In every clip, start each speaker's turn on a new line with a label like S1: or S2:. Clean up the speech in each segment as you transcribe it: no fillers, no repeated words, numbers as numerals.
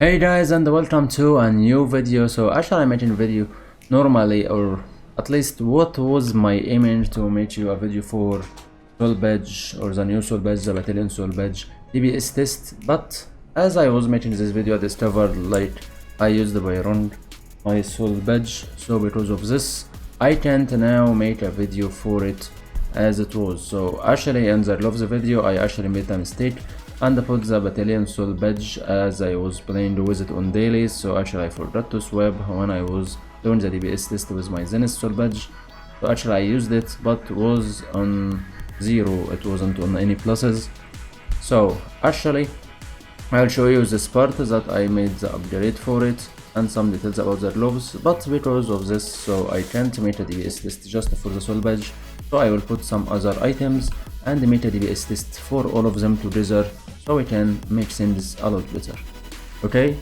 S1: Hey guys, and welcome to a new video. So actually I made a video normally, or at least what was my image to make you a video for soul badge or the new soul badge, the battalion soul badge DPS test. But as I was making this video, I discovered like I used by wrong my soul badge, so because of this I can't now make a video for it as it was. So actually in the love the video I actually made a mistake and I put the battalion soul badge as I was playing with it on dailies. So actually I forgot to swap when I was doing the DPS test with my Zenith soul badge. So actually I used it, but it was on 0, it wasn't on any pluses. So actually I'll show you this part that I made the upgrade for it and some details about the gloves, but because of this so I can't make a DPS test just for the soul badge. So I will put some other items and make a DPS test for all of them together so we can make things a lot better. Okay,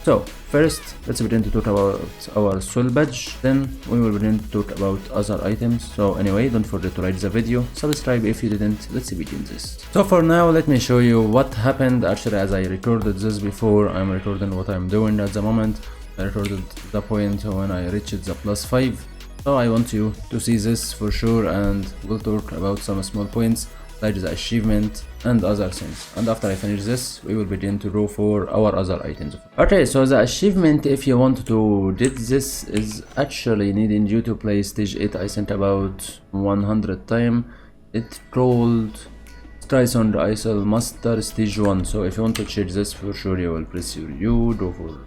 S1: so first let's begin to talk about our soul badge, then we will begin to talk about other items. So anyway, don't forget to like the video, subscribe if you didn't. Let's begin this. So for now let me show you what happened actually as I recorded this before I'm recording what I'm doing at the moment. I recorded the point when I reached the +5. So I want you to see this for sure, and we'll talk about some small points like the achievement and other things. And after I finish this, we will begin to go for our other items. Okay, so the achievement, if you want to get this, is actually needing you to play stage 8. I think about 100 times. It's called Trisond ISL Master stage 1. So if you want to change this, for sure you will press your U, go for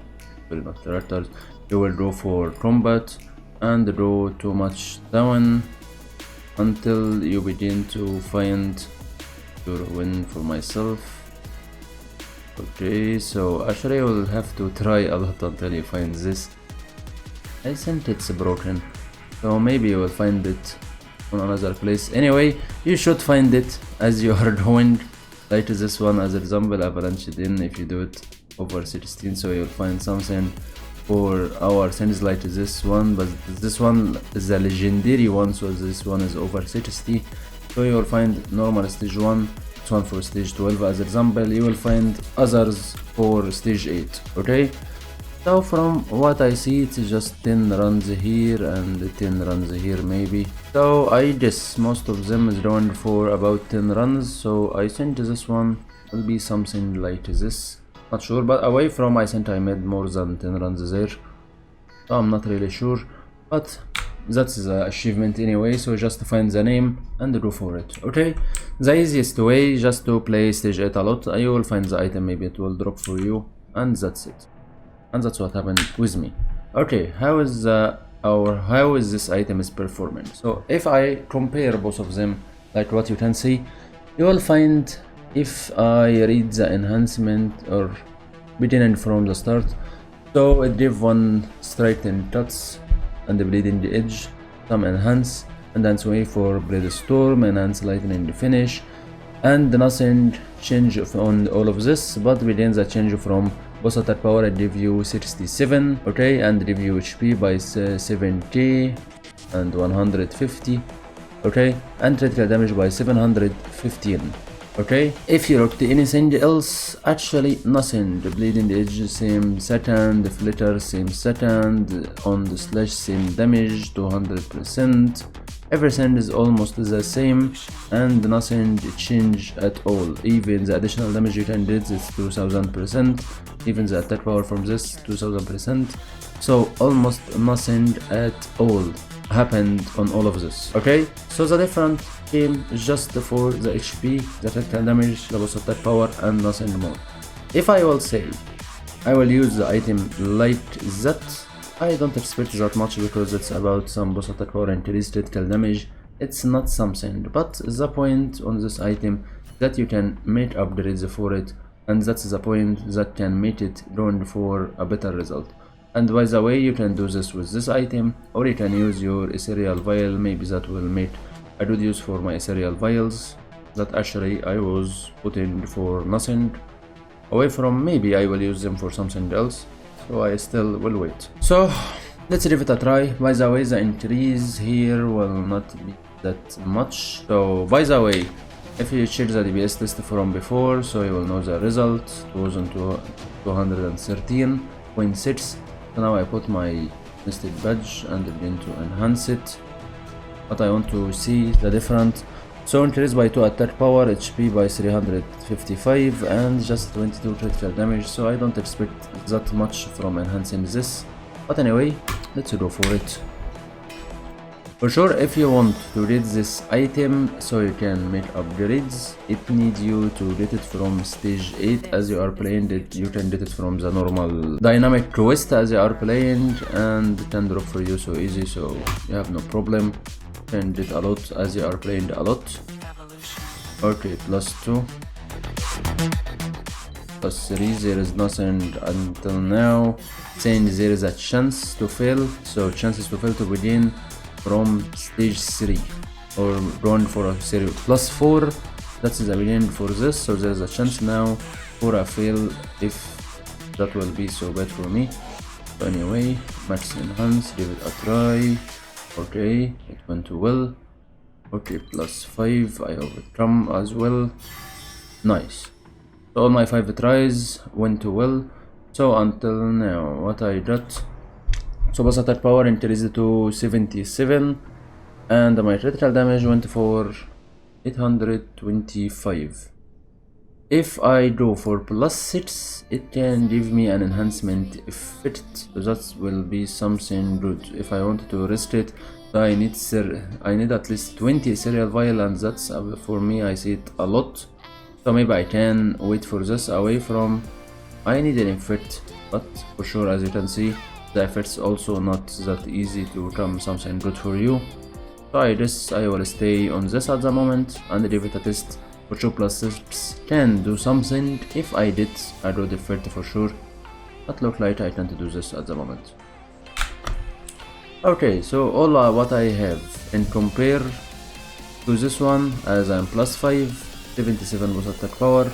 S1: characters, you will go for combat and go too much down until you begin to find your win for myself. Okay, so actually I will have to try a lot until you find this. I think it's broken, so maybe you will find it on another place. Anyway, you should find it as you are doing, like this one as example, avalanche in. If you do it over 16, so you'll find something for our things like this one, but this one is a legendary one, so this one is over 60. So you will find normal stage 1, this one for stage 12 as example. You will find others for stage 8. Okay, so from what I see it's just 10 runs here and 10 runs here maybe. So I guess most of them is going for about 10 runs, so I think this one will be something like this. Not sure, but away from I think I made more than 10 runs there, so I'm not really sure, but that's the achievement anyway. So just find the name and go for it. Okay, the easiest way just to play stage 8 a lot. You will find the item, maybe it will drop for you, and that's it. And that's what happened with me. Okay, how is this item is performing? So if I compare both of them, like what you can see, you will find, if I read the enhancement or beginning from the start, so it gave one straighten cuts and the bleeding the edge, some enhance, enhance way for brainstorm, enhance lightning the finish, and nothing change on all of this, but within the change from boss attack power it give you 67, okay, and give you HP by 7k and 150, okay, and critical damage by 715. Okay, if you look to anything else, actually nothing. The bleeding edge same second, the flitter same second, on the slash same damage 200%. Everything is almost the same and nothing change at all. Even the additional damage you can get is 2000%, even the attack power from this 2000%. So almost nothing at all happened on all of this. Okay, so the different came just for the HP, the critical damage, the boss attack power, and nothing more. If I will say I will use the item like that, I don't expect that much because it's about some boss attack power and increased critical damage. It's not something, but the point on this item that you can make upgrades for it, and that's the point that can make it going for a better result. And by the way, you can do this with this item, or you can use your ethereal vial. Maybe that will make a good use for my ethereal vials that actually I was putting for nothing. Away from, maybe I will use them for something else, so I still will wait. So let's give it a try. By the way, the increase here will not be that much. So by the way, If you check the DPS test from before, so you will know the result. It was on 213.6. So now I put my listed badge and begin to enhance it. But I want to see the difference. So increase by 2 attack power, HP by 355 and just 22 critical damage. So I don't expect that much from enhancing this. But anyway, let's go for it. For sure, if you want to read this item so you can make upgrades, it needs you to get it from stage 8 as you are playing it. You can get it from the normal dynamic quest as you are playing, and it can drop for you so easy, so you have no problem. You can get a lot as you are playing a lot. Okay, +2. +3, there is nothing until now saying there is a chance to fail, so chances to fail to begin from stage 3 or going for a series +4. That's the beginning for this, so there's a chance now for a fail if that will be so bad for me. So anyway, max enhance, give it a try. Okay, it went well. Okay, +5, I overcome as well. Nice. So all my 5 tries went well. So until now, what I got. So boss attack power increased to 77 and my critical damage went for 825. If I go for +6, it can give me an enhancement effect, so that will be something good. If I want to risk it, so I need at least 20 serial vial, and that's for me, I see it a lot. So maybe I can wait for this away from. I need an effect, but for sure, as you can see, the effect's also not that easy to become something good for you. So I guess I will stay on this at the moment and give it a test. For sure, +6 can do something. If I did a good effect for sure, but look like I can't do this at the moment. Okay, so all what I have in compare to this one, as I'm +5, 77 boss attack power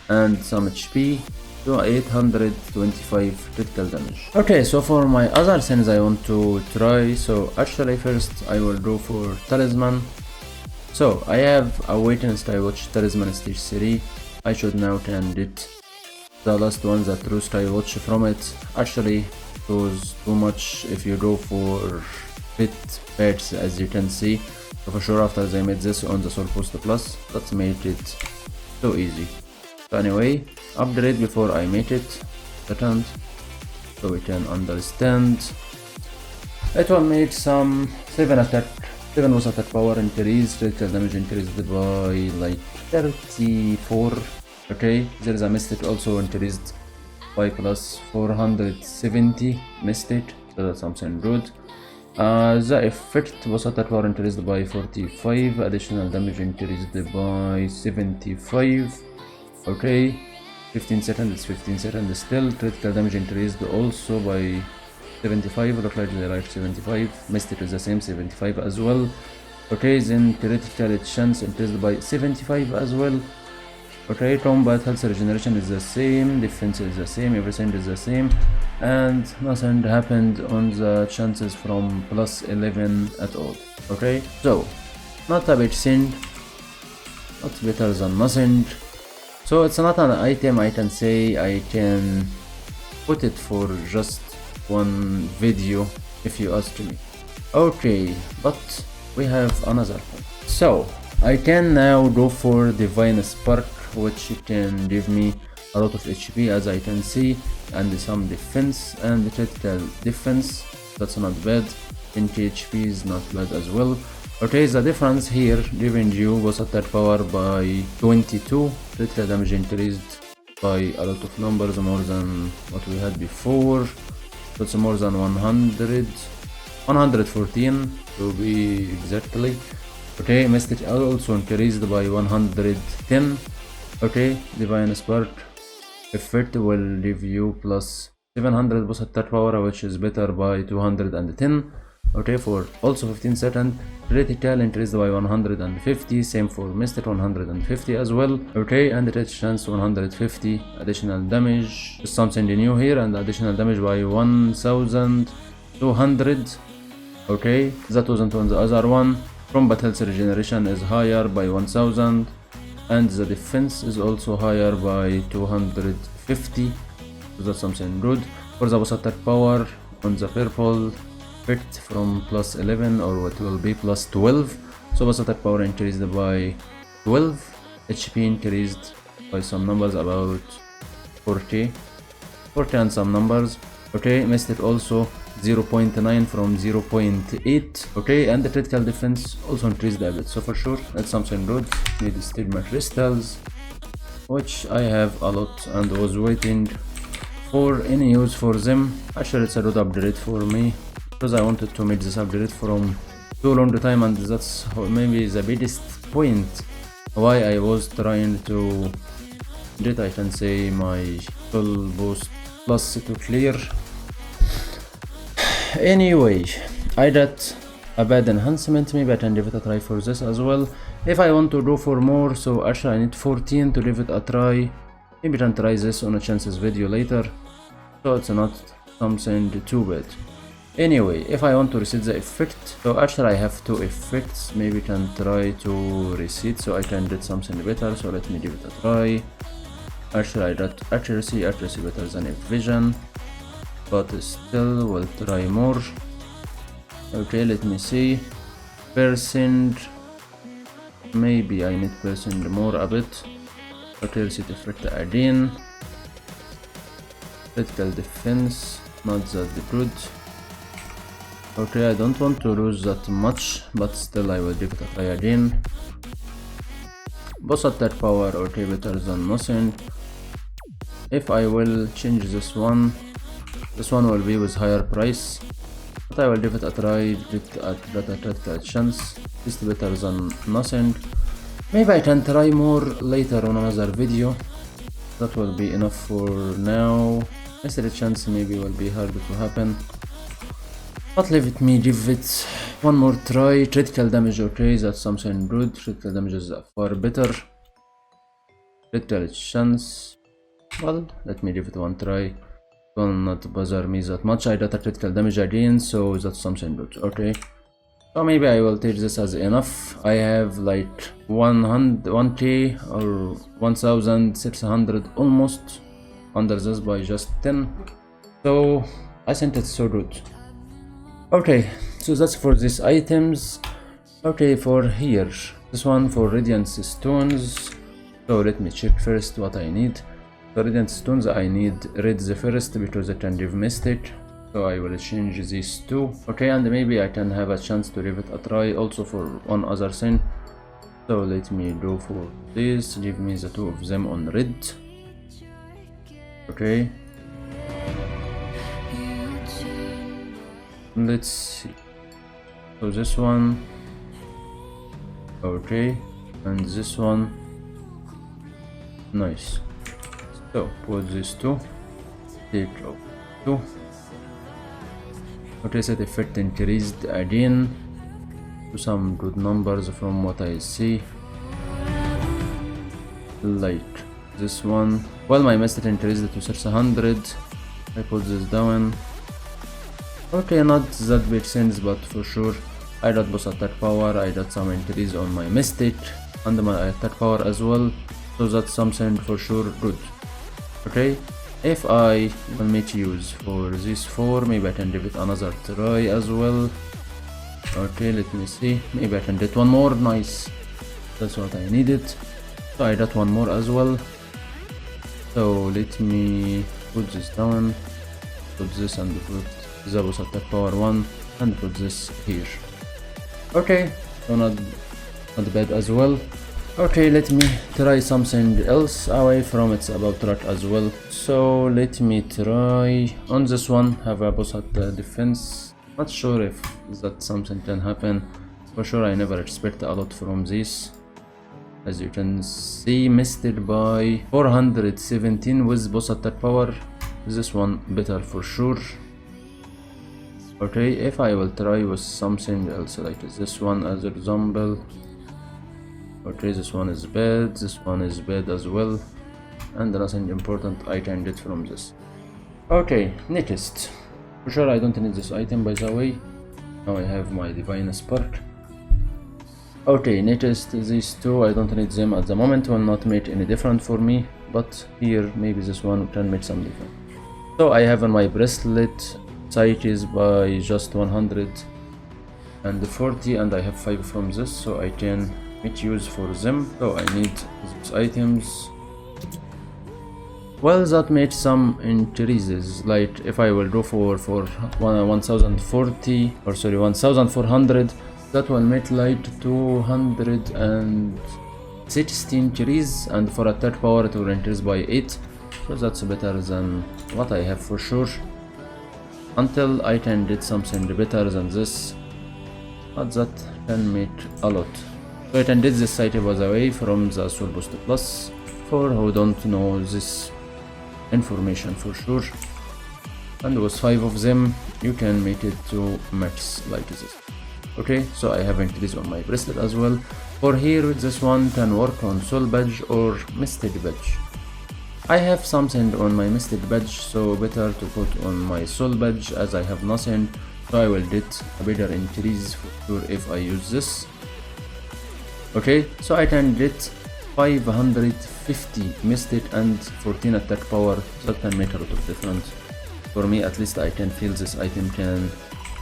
S1: and some HP, to 825 critical damage. Okay, so for my other things I want to try, so actually first I will go for Talisman. So I have a waiting Skywatch Talisman stage 3. I should now can get the last one, the true Skywatch from it. Actually it was too much if you go for bit pets, as you can see. So for sure after they made this on the Soul Post Plus, that made it so easy. So anyway, upgrade before I make it second, so we can understand. It will make some 7 boss attack power increase, critical damage increased by like 34. Okay, there is a mystic also increased by +470 mystic, so that's something good. The effect boss attack power increased by 45, additional damage increased by 75. Okay, 15 seconds, it's 15 seconds still. Critical damage increased also by 75, look like they like 75. Mystic is the same, 75 as well. Okay, then critical chance increased by 75 as well. Okay, combat health regeneration is the same, defense is the same, everything is the same, and nothing happened on the chances from +11 at all. Okay, so not a big thing, not better than nothing. So it's not an item I can say I can put it for just one video if you ask me. Okay, but we have another one. So I can now go for Divine Spark, which can give me a lot of HP as I can see, and some defense and critical defense. That's not bad. 20 HP is not bad as well. Okay, the difference here giving you boss attack power by 22, critical damage increased by a lot of numbers, more than what we had before. So it's more than 114 to be exactly. Okay, mystic also increased by 110. Okay, Divine Spark effect will give you +700 boss attack power, which is better by 210. Okay, for also 15 seconds. Critical increased by 150, same for Mystic 150 as well. Okay, and crit chance 150, additional damage, something new here, and additional damage by 1200. Okay, that wasn't on the other one. Combat health regeneration is higher by 1000, and the defense is also higher by 250, so that's something good. For the boss attack power on the purple fit from plus 11, or what will be plus 12, so boss attack power increased by 12, HP increased by some numbers, about 40 and some numbers. Okay, missed it also 0.9 from 0.8. okay, and the critical defense also increased a bit, so for sure that's something good. Need stigma crystals, which I have a lot and was waiting for any use for them. Actually it's a good upgrade for me, because I wanted to make this upgrade from too long time, and that's maybe the biggest point why I was trying to get, I can say, my full boost plus to clear. Anyway, I got a bad enhancement, maybe I can give it a try for this as well. If I want to go for more, so actually I need 14 to give it a try. Maybe I can try this on a chances video later, so it's not something too bad. Anyway, if I want to reset the effect, so actually I have two effects, maybe I can try to reset so I can get something better, so let me give it a try. Actually I got accuracy better than vision, but still we'll try more. Okay, let me see. Percent, maybe I need percent more a bit. Okay, reset effect again. Critical defense, not that good. Okay, I don't want to lose that much, but still I will give it a try again. Boss attack power, okay, better than nothing. If I will change this one will be with higher price, but I will give it a try, get a critical chance. It's better than nothing. Maybe I can try more later on another video. That will be enough for now. Mystery chance maybe will be hard to happen, but let me give it one more try. Critical damage, okay, that's something good. Critical damage is far better. Critical chance, well, let me give it one try. It will not bother me that much. I got a critical damage again, so that's something good. Okay, so maybe I will take this as enough. I have like 1k or 1600 almost under this by just 10, so I think it's so good. Okay, so that's for these items. Okay, for here, this one for radiance stones, so let me check first what I need. For radiant stones I need red the first, because I can give mystic, so I will change these two. Okay, and maybe I can have a chance to give it a try also for one other thing, so let me go for this. Give me the two of them on red. Okay, let's see. So this one, okay, and this one, nice. So put these two, take off two. Okay, set effect increased again to some good numbers from what I see, like this one. Well, my message increased to 600. I put this down. Okay, not that big sense, but for sure I got boss attack power, I got some increase on my mystic and my attack power as well, so that's something for sure good. Okay, if I will make use for this 4, maybe I can give it another try as well. Okay, let me see, maybe I can get one more. Nice, that's what I needed, so I got one more as well. So let me put this down, put this and put the boss attack power 1 and put this here. Okay, so not bad as well. Okay, let me try something else away from its about track as well. So let me try on this one, have a boss at defense. Not sure if that something can happen. For sure I never expect a lot from this. As you can see, missed it by 417 with boss attack power. This one better for sure. Okay, if I will try with something else like this one as an example. Okay, this one is bad, this one is bad as well, and nothing important I can get from this. Okay, next. For sure I don't need this item, by the way. Now I have my divine spark. Okay, next these two, I don't need them at the moment, will not make any difference for me, but here maybe this one can make some difference. So I have on my bracelet sight is by just 140 and I have 5 from this, so I can make use for them. So I need these items. Well, that makes some increases, like if I will go for 1040 or sorry 1400, that will make like 216 increase, and for attack power it will increase by 8, so that's better than what I have for sure, until I can get something better than this, but that can make a lot. So I can get this item by the way from the Soul Boost Plus, for who don't know this information for sure, and with 5 of them you can make it to max like this. Okay, so I have increased on my bracelet as well. For here, this one can work on soul badge or mystic badge. I have something on my mystic badge, so better to put on my soul badge as I have nothing, so I will get a better increase for sure if I use this. Okay, so I can get 550 mystic and 14 attack power. That can make a lot of difference for me. At least I can feel this item can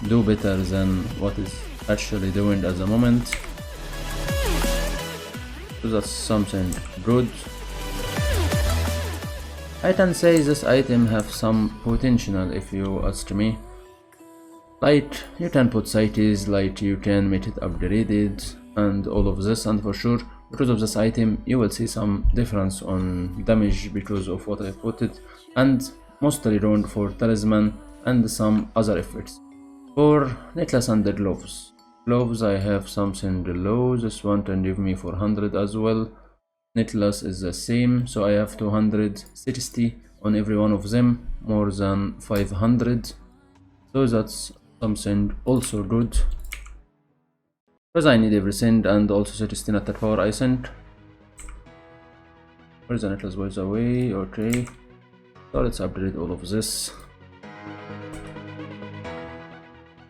S1: do better than what is actually doing at the moment, so that's something good. I can say this item have some potential if you ask me, like you can put cities, like you can make it upgraded and all of this, and for sure because of this item you will see some difference on damage because of what I put it, and mostly run for talisman and some other effects. For necklace and the gloves, I have something low. This one can give me 400 as well. Necklace is the same, so I have 260 on every one of them, more than 500, so that's something also good, because I need everything, and also 16 attack power I sent. Where's the necklace by the way? Okay, so let's upgrade all of this.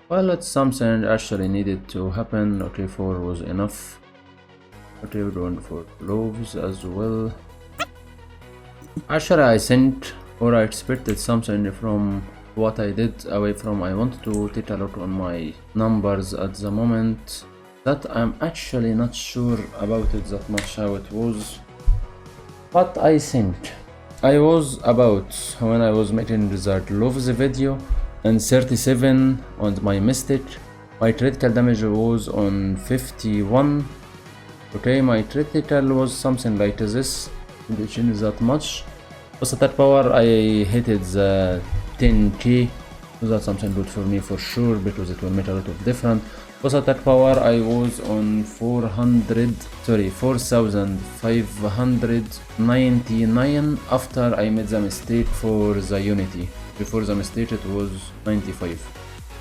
S1: Well, it's something actually needed to happen. Okay, 4 was enough. Okay, we're going for gloves as well. Actually, I sent or I expected something from what I did away from. I wanted to take a look on my numbers at the moment, that I'm actually not sure about it that much how it was, but I think I was about, when I was making the gloves video, and 37 on my mystic. My critical damage was on 51. Okay, my critical was something like this, didn't change that much. Plus attack power I hit the 10k, so that's something good for me for sure, because it will make a lot of difference. Plus attack power I was on 4599 after I made the mistake for the unity. Before the mistake it was 95.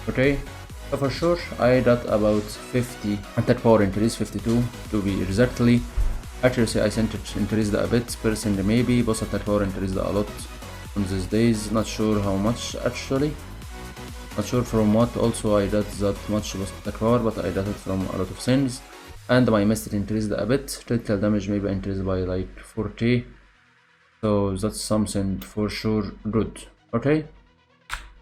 S1: Okay, so for sure I got about 50 attack power increase, 52 to be exactly. Accuracy I sent it increased a bit, percent maybe. Boss attack power increased a lot on these days, not sure how much actually, not sure from what. Also I got that much boss attack power, but I got it from a lot of things. And my mystic increased a bit, critical damage maybe increased by like 4k, so that's something for sure good. Okay,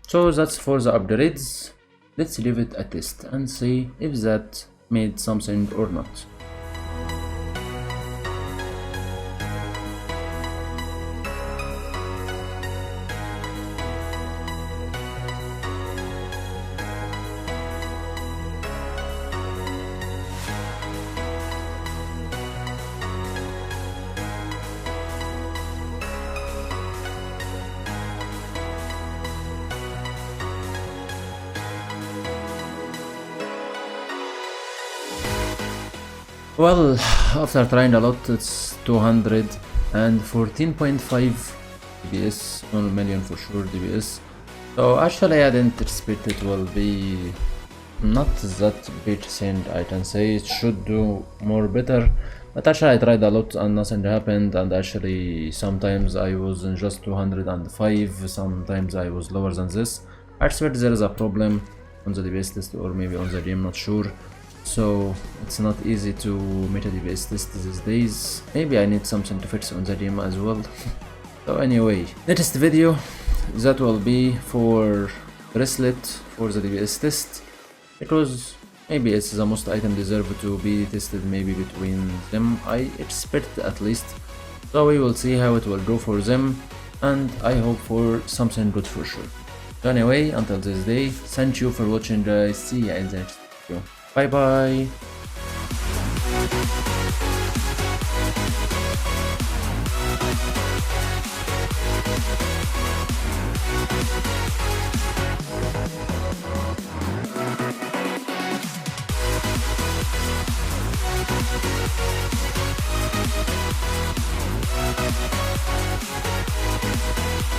S1: so that's for the upgrades. Let's give it a test and see if that made something or not. Well, after trying a lot, it's 214.5 DPS, 1 million for sure DPS. So actually I didn't expect it will be not that big thing. I can say it should do more better, but actually I tried a lot and nothing happened, and actually sometimes I was in just 205, sometimes I was lower than this. I expect there is a problem on the DPS test or maybe on the game, not sure. so it's not easy to meta DPS test these days. Maybe I need something to fix on the game as well. So anyway, next video that will be for Bracelet for the DPS test, because maybe it's the most item deserve to be tested maybe between them, I expect at least. So we will see how it will go for them, and I hope for something good for sure. So anyway, until this day, thank you for watching guys, see you in the next video. Bye bye.